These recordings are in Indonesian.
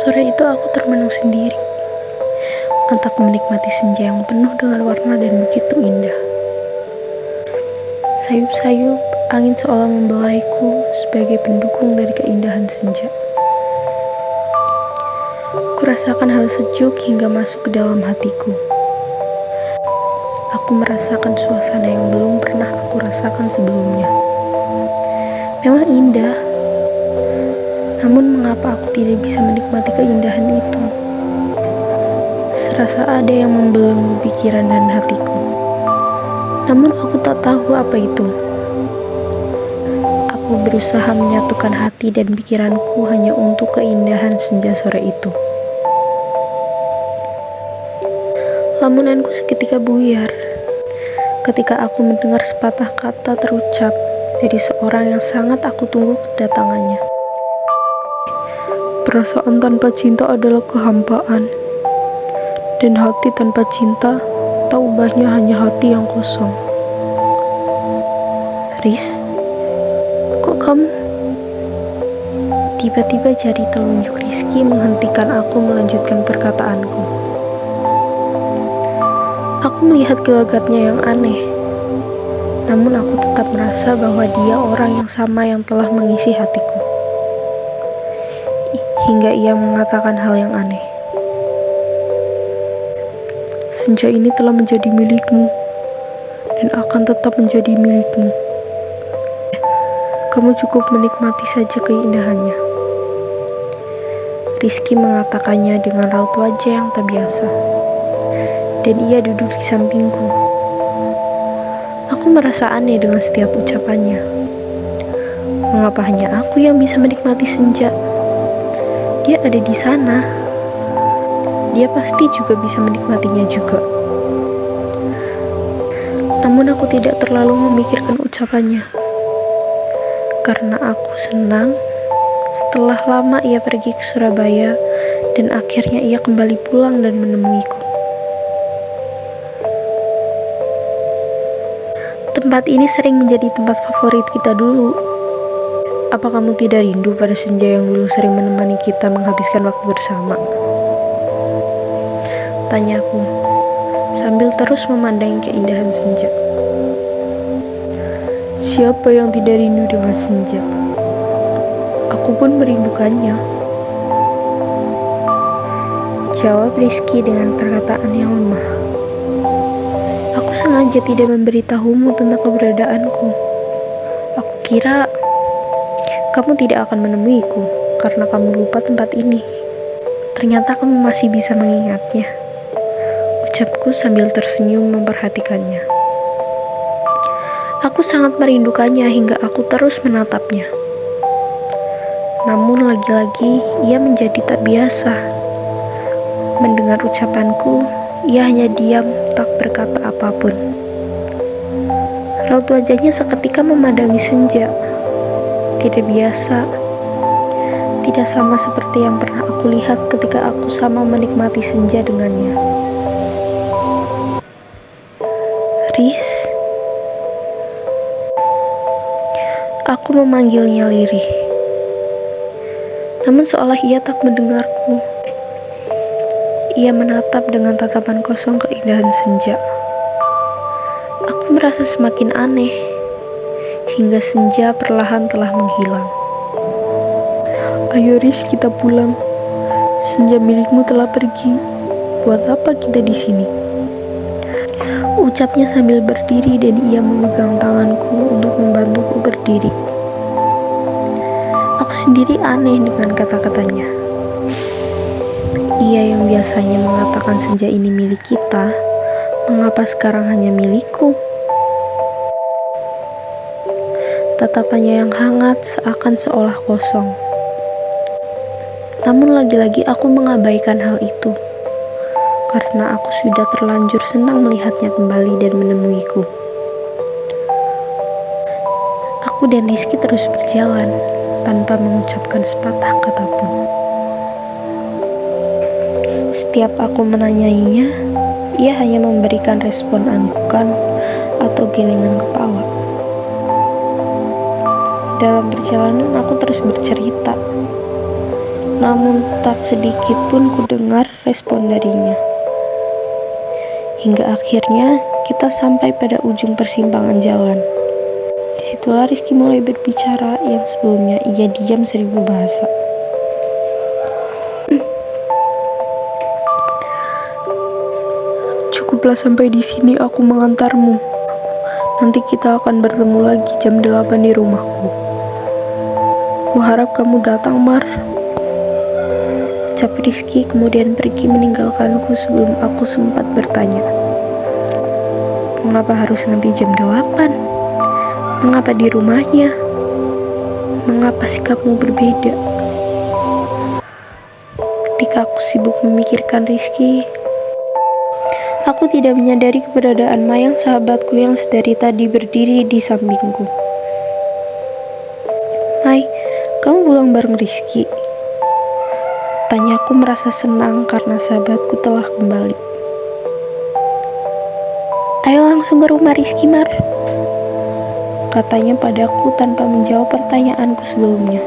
Sore itu aku termenung sendiri, entah menikmati senja yang penuh dengan warna dan begitu indah. Sayup-sayup, angin seolah membelaiku sebagai pendukung dari keindahan senja. Kurasakan hal sejuk hingga masuk ke dalam hatiku. Aku merasakan suasana yang belum pernah aku rasakan sebelumnya. Memang indah, namun mengapa aku tidak bisa menikmati keindahan itu? Serasa ada yang membelenggu pikiran dan hatiku. Namun aku tak tahu apa itu. Aku berusaha menyatukan hati dan pikiranku hanya untuk keindahan senja sore itu. Lamunanku seketika buyar ketika aku mendengar sepatah kata terucap dari seorang yang sangat aku tunggu kedatangannya. Perasaan tanpa cinta adalah kehampaan, dan hati tanpa cinta tak ubahnya hanya hati yang kosong. Riz, kok kamu? Tiba-tiba jari telunjuk Rizky menghentikan aku melanjutkan perkataanku. Aku melihat gelagatnya yang aneh, namun aku tetap merasa bahwa dia orang yang sama yang telah mengisi hatiku. Hingga ia mengatakan hal yang aneh. Senja ini telah menjadi milikmu dan akan tetap menjadi milikmu. Kamu cukup menikmati saja keindahannya. Rizky mengatakannya dengan raut wajah yang tak biasa. Dan ia duduk di sampingku. Aku merasa aneh dengan setiap ucapannya. Mengapa hanya aku yang bisa menikmati senja? Dia ada di sana. Dia pasti juga bisa menikmatinya juga. Namun aku tidak terlalu memikirkan ucapannya. Karena aku senang setelah lama ia pergi ke Surabaya dan akhirnya ia kembali pulang dan menemuiku. Tempat ini sering menjadi tempat favorit kita dulu. Apa kamu tidak rindu pada senja yang dulu sering menemani kita menghabiskan waktu bersama? Tanyaku, sambil terus memandangi keindahan senja. Siapa yang tidak rindu dengan senja? Aku pun merindukannya. Jawab Rizky dengan perkataan yang lemah. Aku sengaja tidak memberitahumu tentang keberadaanku. Aku kira kamu tidak akan menemuiku karena kamu lupa tempat ini. Ternyata kamu masih bisa mengingatnya. Ucapku sambil tersenyum memperhatikannya. Aku sangat merindukannya hingga aku terus menatapnya. Namun lagi-lagi ia menjadi tak biasa. Mendengar ucapanku, ia hanya diam, tak berkata apapun. Raut wajahnya seketika memandangi senja. Tidak biasa, tidak sama seperti yang pernah aku lihat ketika aku sama menikmati senja dengannya. Riz, aku memanggilnya lirih. Namun seolah ia tak mendengarku. Ia menatap dengan tatapan kosong keindahan senja. Aku merasa semakin aneh. Hingga senja perlahan telah menghilang. Ayo Riz, kita pulang. Senja milikmu telah pergi. Buat apa kita di sini? Ucapnya sambil berdiri dan ia memegang tanganku untuk membantuku berdiri. Aku sendiri aneh dengan kata-katanya. Ia yang biasanya mengatakan senja ini milik kita, mengapa sekarang hanya milikku? Tatapannya yang hangat seakan seolah kosong. Namun lagi-lagi aku mengabaikan hal itu. Karena aku sudah terlanjur senang melihatnya kembali dan menemuiku. Aku dan Rizky terus berjalan tanpa mengucapkan sepatah kata pun. Setiap aku menanyainya, ia hanya memberikan respon anggukan atau gelengan kepala. Dalam perjalanan aku terus bercerita. namun tak sedikit pun ku dengar respon darinya. Hingga akhirnya kita sampai pada ujung persimpangan jalan. Disitulah Rizky mulai berbicara yang sebelumnya ia diam 1000 bahasa. Cukuplah sampai di sini, aku mengantarmu. Nanti kita akan bertemu lagi jam 8 di rumahku. Kuharap kamu datang, Mar. Ucap Rizky kemudian pergi meninggalkanku sebelum aku sempat bertanya. Mengapa harus nanti jam 8? Mengapa di rumahnya? Mengapa sikapmu berbeda? Ketika aku sibuk memikirkan Rizky, aku tidak menyadari keberadaan Mayang, sahabatku yang sedari tadi berdiri di sampingku. Hai, kamu pulang bareng Rizky? Tanyaku merasa senang karena sahabatku telah kembali. Ayo langsung ke rumah Rizky, Mar. Katanya padaku tanpa menjawab pertanyaanku sebelumnya.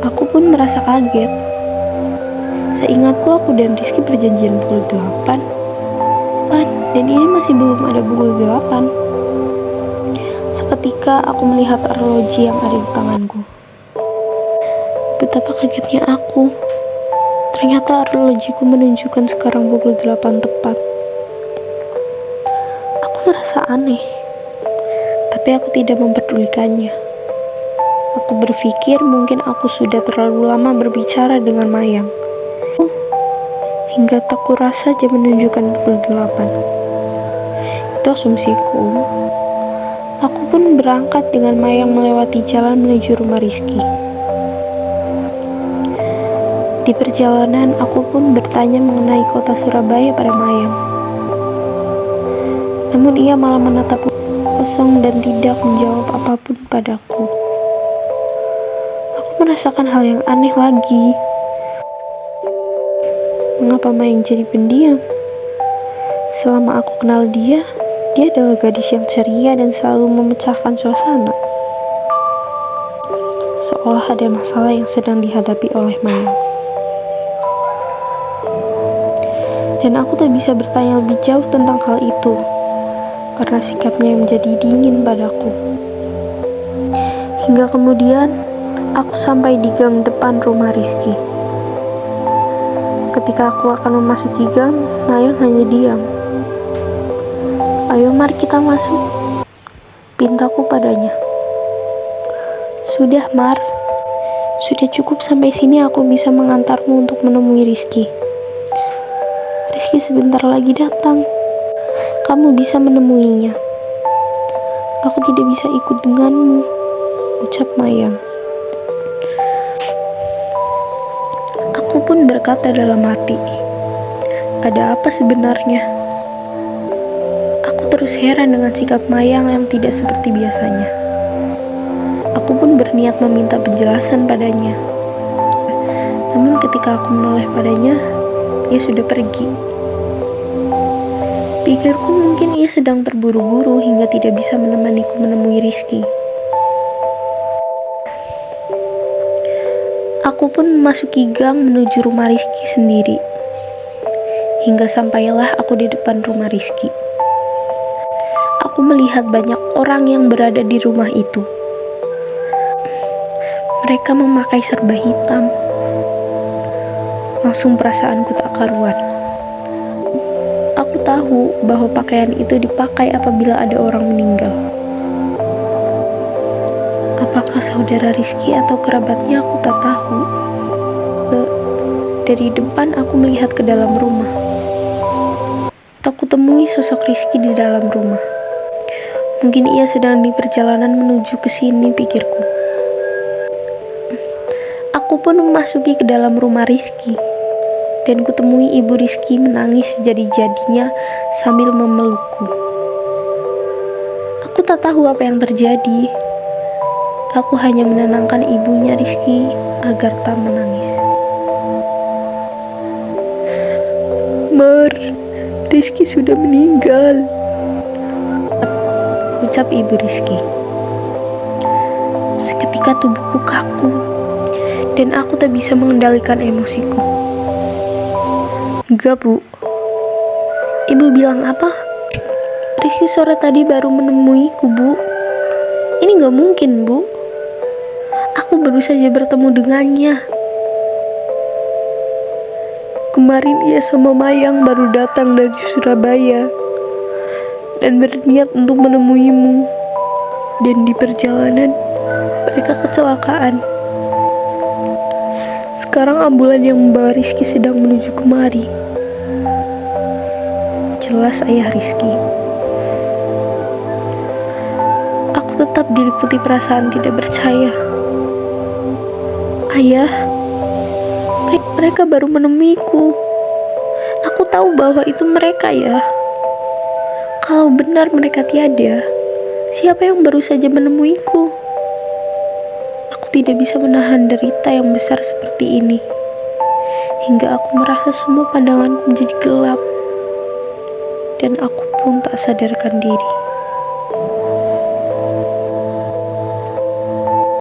Aku pun merasa kaget. Seingatku aku dan Rizky berjanjian pukul 8. Dan ini masih belum ada pukul 8. Seketika aku melihat arloji yang ada di tanganku. Betapa kagetnya aku. Ternyata arlojiku menunjukkan sekarang pukul 8 tepat. Aku merasa aneh. Tapi aku tidak memperdulikannya. Aku berpikir mungkin aku sudah terlalu lama berbicara dengan Mayang. Hingga tak kurasa jam menunjukkan pukul 8. Itu asumsiku. Aku pun berangkat dengan Mayang melewati jalan menuju rumah Rizky. Di perjalanan aku pun bertanya mengenai kota Surabaya pada Mayang. Namun ia malah menatapku kosong dan tidak menjawab apapun padaku. Aku merasakan hal yang aneh lagi. Mengapa Mayang jadi pendiam? Selama aku kenal dia adalah gadis yang ceria dan selalu memecahkan suasana. Seolah ada masalah yang sedang dihadapi oleh Mayang. Dan aku tak bisa bertanya lebih jauh tentang hal itu, karena sikapnya yang menjadi dingin padaku. Hingga kemudian, aku sampai di gang depan rumah Rizky. Ketika aku akan memasuki gang, Mayang hanya diam. Ayo Mar, kita masuk, pintaku padanya. Sudah Mar, sudah cukup sampai sini, aku bisa mengantarmu untuk menemui Rizky. Rizky sebentar lagi datang. Kamu bisa menemuinya. Aku tidak bisa ikut denganmu, ucap Mayang. Aku pun berkata dalam hati, ada apa sebenarnya? Aku terus heran dengan sikap Mayang yang tidak seperti biasanya. Aku pun berniat meminta penjelasan padanya. Namun ketika aku menoleh padanya, ia sudah pergi. Pikirku mungkin ia sedang terburu-buru hingga tidak bisa menemaniku menemui Rizky. Aku pun memasuki gang menuju rumah Rizky sendiri. Hingga sampailah aku di depan rumah Rizky. Aku melihat banyak orang yang berada di rumah itu. Mereka memakai serba hitam. Langsung perasaanku tak karuan. Aku tahu bahwa pakaian itu dipakai apabila ada orang meninggal. Apakah saudara Rizky atau kerabatnya, aku tak tahu. Dari depan aku melihat ke dalam rumah. Tak kutemui sosok Rizky di dalam rumah. Mungkin ia sedang di perjalanan menuju ke sini, pikirku. Aku pun memasuki ke dalam rumah Rizky. Dan kutemui ibu Rizky menangis jadi-jadinya sambil memelukku. Aku tak tahu apa yang terjadi. Aku hanya menenangkan ibunya Rizky agar tak menangis. Mar, Rizky sudah meninggal, ucap ibu Rizky. Seketika tubuhku kaku dan aku tak bisa mengendalikan emosiku. Enggak, Bu. Ibu bilang apa? Rizky sore tadi baru menemuiku, Bu. Ini gak mungkin, Bu. Aku baru saja bertemu dengannya. Kemarin ia sama Mayang baru datang dari Surabaya dan berniat untuk menemuimu. Dan di perjalanan, mereka kecelakaan. Sekarang ambulan yang membawa Rizky sedang menuju kemari. Jelas ayah Rizky. Aku tetap diliputi perasaan tidak percaya. Ayah, mereka baru menemuiku. Aku tahu bahwa itu mereka ya. Kalau benar mereka tiada, siapa yang baru saja menemuiku? Aku tidak bisa menahan derita yang besar seperti ini. Hingga aku merasa semua pandanganku menjadi gelap. Dan aku pun tak sadarkan diri.